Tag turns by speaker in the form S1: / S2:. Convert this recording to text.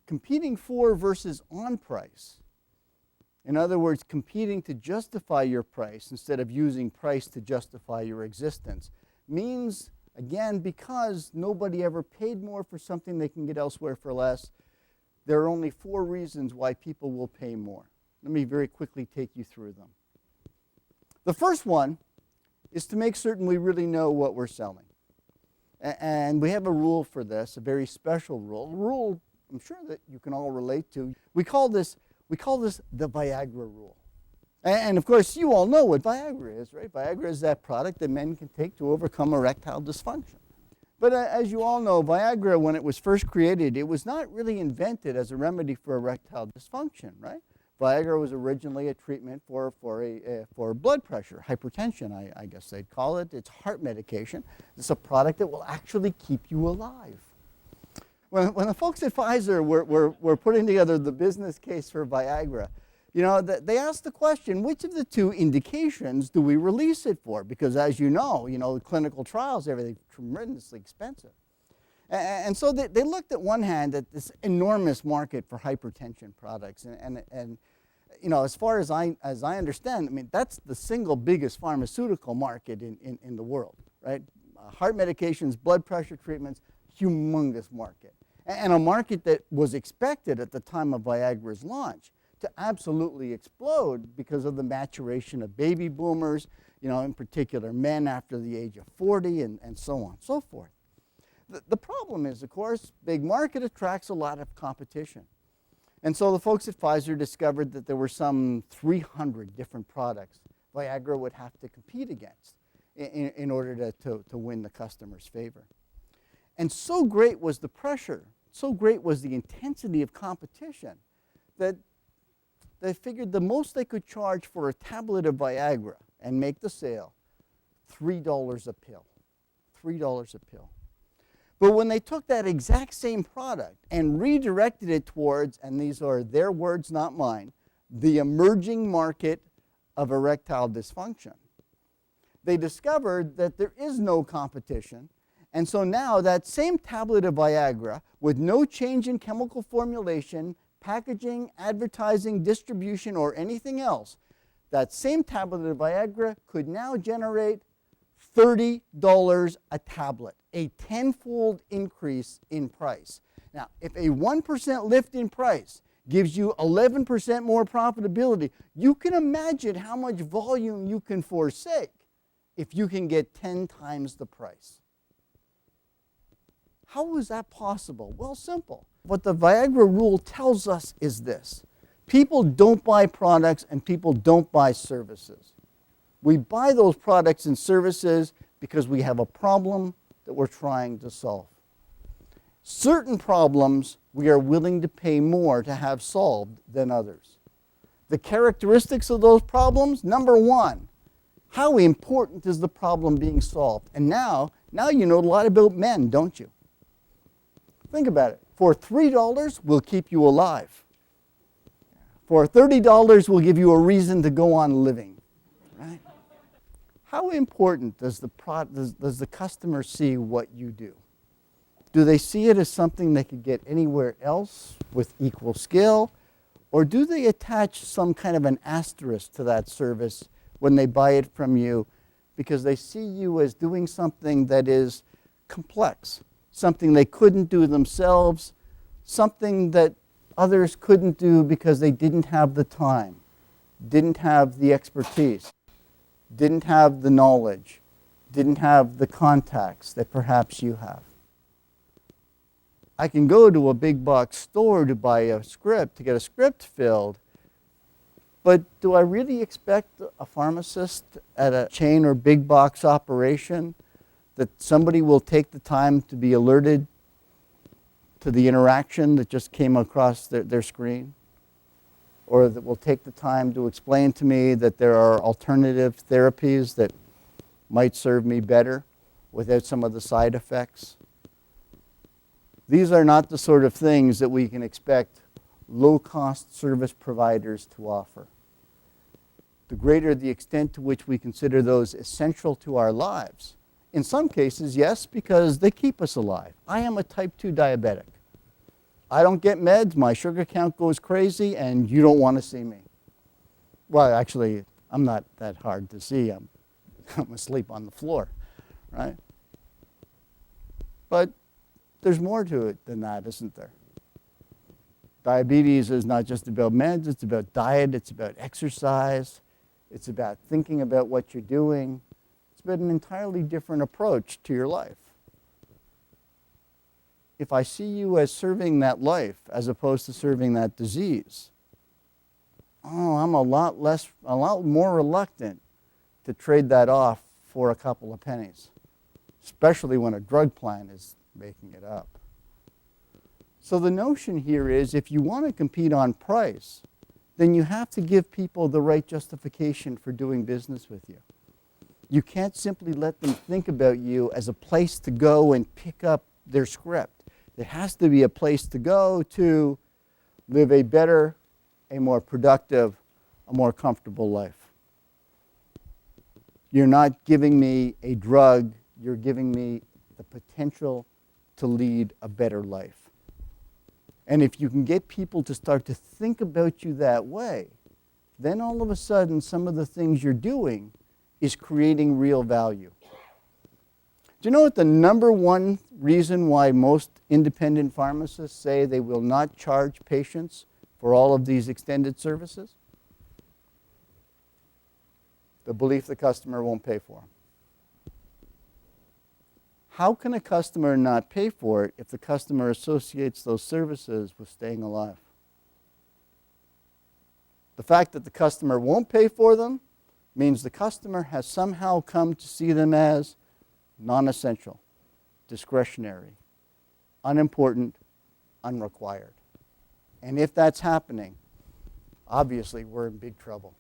S1: competing for versus on price. In other words, competing to justify your price instead of using price to justify your existence means, again, because nobody ever paid more for something they can get elsewhere for less, there are only 4 reasons why people will pay more. Let me very quickly take you through them. The first one is to make certain we really know what we're selling. And we have a rule for this, a very special rule. A rule I'm sure that you can all relate to. We call this the Viagra rule. And of course, you all know what Viagra is, right? Viagra is that product that men can take to overcome erectile dysfunction. But as you all know, Viagra, when it was first created, it was not really invented as a remedy for erectile dysfunction, right? Viagra was originally a treatment for blood pressure, hypertension, I guess they'd call it. It's heart medication. It's a product that will actually keep you alive. When the folks at Pfizer were putting together the business case for Viagra, you know, they asked the question, which of the 2 indications do we release it for? Because as you know, the clinical trials, everything's tremendously expensive. And so they looked at one hand at this enormous market for hypertension products. And as far as I understand, I mean, that's the single biggest pharmaceutical market in the world, right? Heart medications, blood pressure treatments, humongous market. And a market that was expected at the time of Viagra's launch to absolutely explode because of the maturation of baby boomers, in particular men after the age of 40 and so on and so forth. The problem is, of course, big market attracts a lot of competition. And so the folks at Pfizer discovered that there were some 300 different products Viagra would have to compete against in order to win the customer's favor. And so great was the pressure, so great was the intensity of competition that they figured the most they could charge for a tablet of Viagra and make the sale, $3 a pill. $3 a pill. But when they took that exact same product and redirected it towards, and these are their words, not mine, the emerging market of erectile dysfunction, they discovered that there is no competition. And so now that same tablet of Viagra, with no change in chemical formulation, packaging, advertising, distribution, or anything else, that same tablet of Viagra could now generate $30 a tablet, a 10-fold increase in price. Now, if a 1% lift in price gives you 11% more profitability, you can imagine how much volume you can forsake if you can get 10 times the price. How is that possible? Well, simple. What the Viagra rule tells us is this. People don't buy products and people don't buy services. We buy those products and services because we have a problem that we're trying to solve. Certain problems we are willing to pay more to have solved than others. The characteristics of those problems, number 1, how important is the problem being solved? And now you know a lot about men, don't you? Think about it. For $3, we'll keep you alive. For $30, we'll give you a reason to go on living. Right? How important does the customer see what you do? Do they see it as something they could get anywhere else with equal skill? Or do they attach some kind of an asterisk to that service when they buy it from you because they see you as doing something that is complex, something they couldn't do themselves, something that others couldn't do because they didn't have the time, didn't have the expertise, didn't have the knowledge, didn't have the contacts that perhaps you have. I can go to a big box store to buy a script, to get a script filled, but do I really expect a pharmacist at a chain or big box operation that somebody will take the time to be alerted to the interaction that just came across their screen? Or that will take the time to explain to me that there are alternative therapies that might serve me better without some of the side effects? These are not the sort of things that we can expect low-cost service providers to offer. The greater the extent to which we consider those essential to our lives. In some cases, yes, because they keep us alive. I am a type 2 diabetic. I don't get meds, my sugar count goes crazy, and you don't want to see me. Well, actually, I'm not that hard to see. I'm asleep on the floor, right? But there's more to it than that, isn't there? Diabetes is not just about meds, it's about diet, it's about exercise, it's about thinking about what you're doing. It's about an entirely different approach to your life. If I see you as serving that life as opposed to serving that disease, I'm a lot more reluctant to trade that off for a couple of pennies, especially when a drug plan is making it up. So the notion here is if you want to compete on price, then you have to give people the right justification for doing business with you. You can't simply let them think about you as a place to go and pick up their script. There has to be a place to go to live a better, a more productive, a more comfortable life. You're not giving me a drug, you're giving me the potential to lead a better life. And if you can get people to start to think about you that way, then all of a sudden some of the things you're doing is creating real value. Do you know what the number one reason why most independent pharmacists say they will not charge patients for all of these extended services? The belief the customer won't pay for them. How can a customer not pay for it if the customer associates those services with staying alive? The fact that the customer won't pay for them means the customer has somehow come to see them as non-essential, discretionary, unimportant, unrequired. And if that's happening, obviously we're in big trouble.